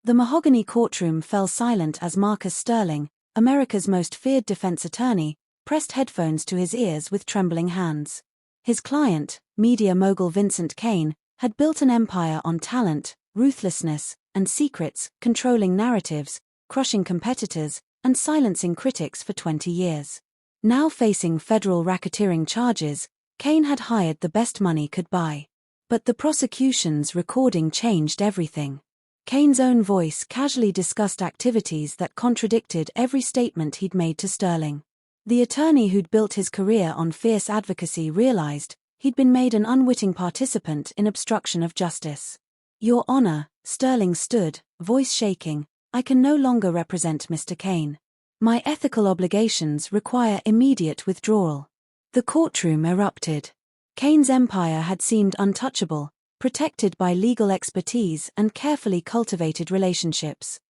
The mahogany courtroom fell silent as Marcus Sterling, America's most feared defense attorney, pressed headphones to his ears with trembling hands. His client, media mogul Vincent Kane, had built an empire on talent, ruthlessness, and secrets, controlling narratives, crushing competitors, and silencing critics for 20 years. Now facing federal racketeering charges, Kane had hired the best money could buy. But the prosecution's recording changed everything. Kane's own voice casually discussed activities that contradicted every statement he'd made to Sterling. The attorney who'd built his career on fierce advocacy realized he'd been made an unwitting participant in obstruction of justice. "Your Honor," Sterling stood, voice shaking, "I can no longer represent Mr. Kane. My ethical obligations require immediate withdrawal." The courtroom erupted. Kane's empire had seemed untouchable, protected by legal expertise and carefully cultivated relationships.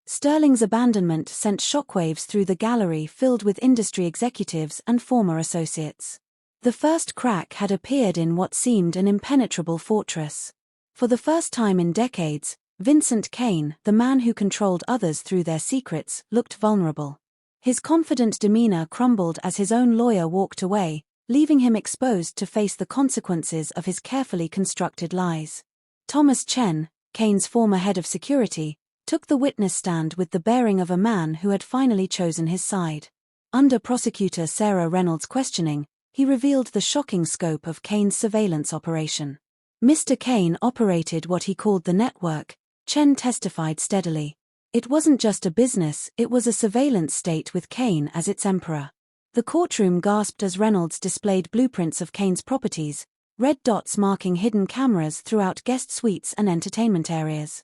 Sterling's abandonment sent shockwaves through the gallery filled with industry executives and former associates. The first crack had appeared in what seemed an impenetrable fortress. For the first time in decades, Vincent Kane, the man who controlled others through their secrets, looked vulnerable. His confident demeanor crumbled as his own lawyer walked away, leaving him exposed to face the consequences of his carefully constructed lies. Thomas Chen, Kane's former head of security, took the witness stand with the bearing of a man who had finally chosen his side. Under prosecutor Sarah Reynolds' questioning, he revealed the shocking scope of Kane's surveillance operation. Mr. Kane operated what he called the network, Chen testified steadily. It wasn't just a business, it was a surveillance state with Kane as its emperor. The courtroom gasped as Reynolds displayed blueprints of Kane's properties, red dots marking hidden cameras throughout guest suites and entertainment areas.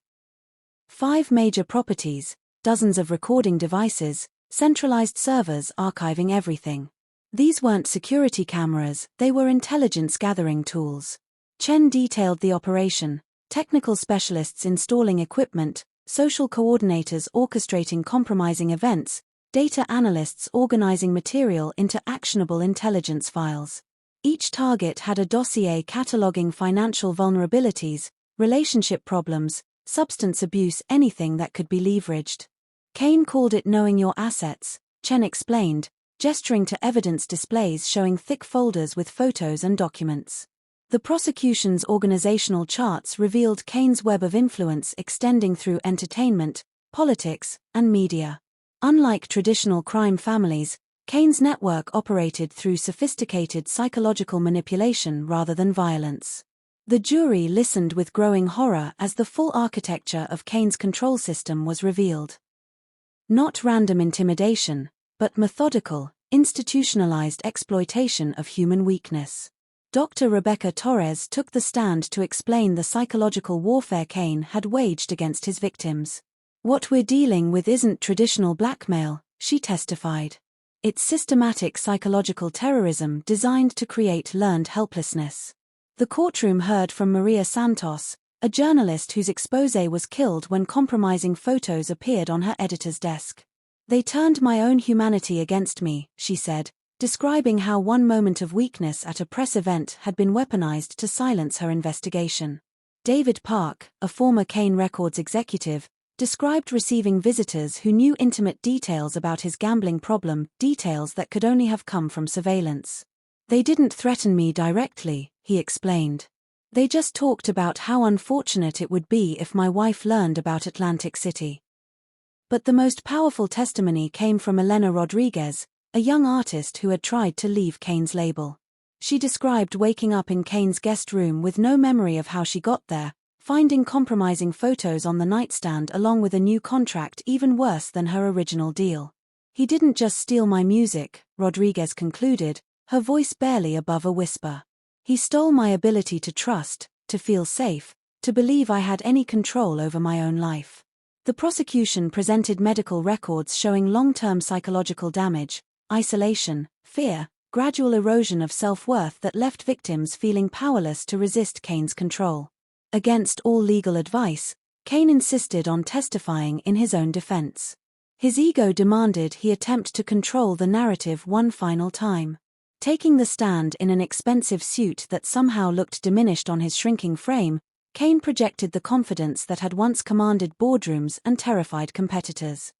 5 major properties, dozens of recording devices, centralized servers archiving everything. These weren't security cameras, they were intelligence gathering tools. Chen detailed the operation, technical specialists installing equipment, social coordinators orchestrating compromising events, data analysts organizing material into actionable intelligence files. Each target had a dossier cataloging financial vulnerabilities, relationship problems, substance abuse, anything that could be leveraged. Kane called it knowing your assets, Chen explained, gesturing to evidence displays showing thick folders with photos and documents. The prosecution's organizational charts revealed Kane's web of influence extending through entertainment, politics, and media. Unlike traditional crime families, Kane's network operated through sophisticated psychological manipulation rather than violence. The jury listened with growing horror as the full architecture of Kane's control system was revealed. Not random intimidation, but methodical, institutionalized exploitation of human weakness. Dr. Rebecca Torres took the stand to explain the psychological warfare Kane had waged against his victims. "What we're dealing with isn't traditional blackmail," she testified. "It's systematic psychological terrorism designed to create learned helplessness." The courtroom heard from Maria Santos, a journalist whose exposé was killed when compromising photos appeared on her editor's desk. "They turned my own humanity against me," she said, describing how one moment of weakness at a press event had been weaponized to silence her investigation. David Park, a former Kane Records executive, described receiving visitors who knew intimate details about his gambling problem, details that could only have come from surveillance. "They didn't threaten me directly," he explained. "They just talked about how unfortunate it would be if my wife learned about Atlantic City." But the most powerful testimony came from Elena Rodriguez, a young artist who had tried to leave Kane's label. She described waking up in Kane's guest room with no memory of how she got there, finding compromising photos on the nightstand along with a new contract even worse than her original deal. "He didn't just steal my music," Rodriguez concluded, her voice barely above a whisper. "He stole my ability to trust, to feel safe, to believe I had any control over my own life." The prosecution presented medical records showing long-term psychological damage, isolation, fear, gradual erosion of self-worth that left victims feeling powerless to resist Kane's control. Against all legal advice, Kane insisted on testifying in his own defense. His ego demanded he attempt to control the narrative one final time. Taking the stand in an expensive suit that somehow looked diminished on his shrinking frame, Kane projected the confidence that had once commanded boardrooms and terrified competitors.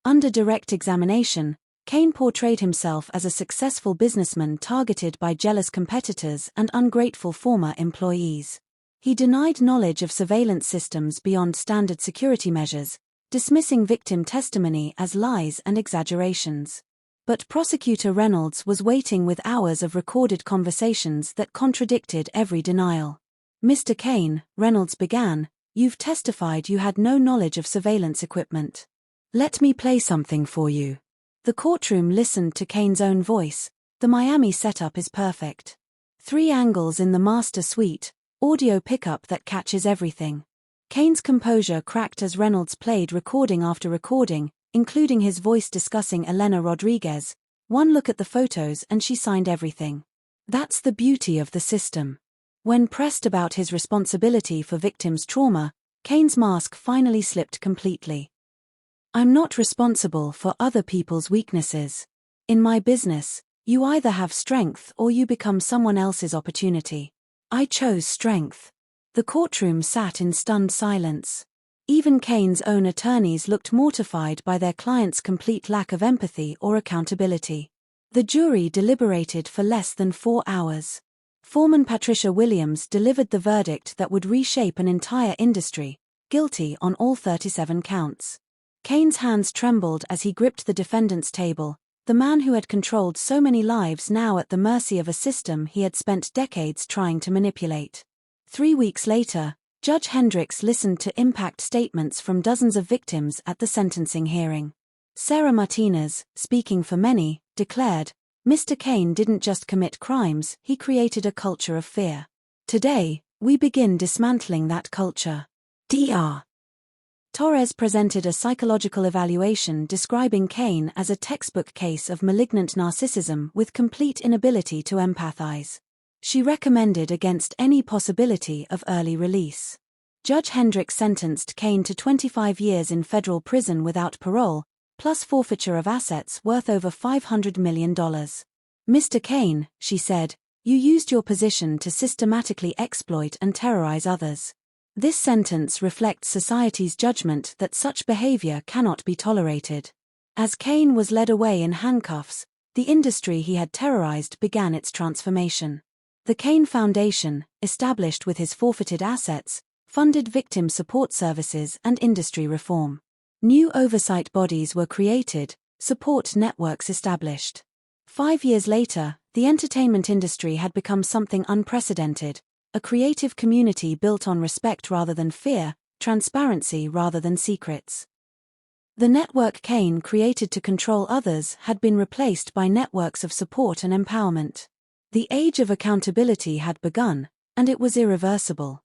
Under direct examination, Kane portrayed himself as a successful businessman targeted by jealous competitors and ungrateful former employees. He denied knowledge of surveillance systems beyond standard security measures, dismissing victim testimony as lies and exaggerations. But Prosecutor Reynolds was waiting with hours of recorded conversations that contradicted every denial. "Mr. Kane," Reynolds began, "you've testified you had no knowledge of surveillance equipment. Let me play something for you." The courtroom listened to Kane's own voice. The Miami setup is perfect. 3 angles in the master suite, audio pickup that catches everything. Kane's composure cracked as Reynolds played recording after recording, including his voice discussing Elena Rodriguez. "One look at the photos and she signed everything. That's the beauty of the system." When pressed about his responsibility for victims' trauma, Kane's mask finally slipped completely. "I'm not responsible for other people's weaknesses. In my business, you either have strength or you become someone else's opportunity. I chose strength." The courtroom sat in stunned silence. Even Kane's own attorneys looked mortified by their client's complete lack of empathy or accountability. The jury deliberated for less than 4 hours. Foreman Patricia Williams delivered the verdict that would reshape an entire industry, guilty on all 37 counts. Kane's hands trembled as he gripped the defendant's table, the man who had controlled so many lives now at the mercy of a system he had spent decades trying to manipulate. 3 weeks later, Judge Hendricks listened to impact statements from dozens of victims at the sentencing hearing. Sarah Martinez, speaking for many, declared, "Mr. Kane didn't just commit crimes, he created a culture of fear. Today, we begin dismantling that culture." Dr. Torres presented a psychological evaluation describing Kane as a textbook case of malignant narcissism with complete inability to empathize. She recommended against any possibility of early release. Judge Hendricks sentenced Kane to 25 years in federal prison without parole, plus forfeiture of assets worth over $500 million. "Mr. Kane," she said, "you used your position to systematically exploit and terrorize others. This sentence reflects society's judgment that such behavior cannot be tolerated." As Kane was led away in handcuffs, the industry he had terrorized began its transformation. The Kane Foundation, established with his forfeited assets, funded victim support services and industry reform. New oversight bodies were created, support networks established. 5 years later, the entertainment industry had become something unprecedented, a creative community built on respect rather than fear, transparency rather than secrets. The network Kane created to control others had been replaced by networks of support and empowerment. The age of accountability had begun, and it was irreversible.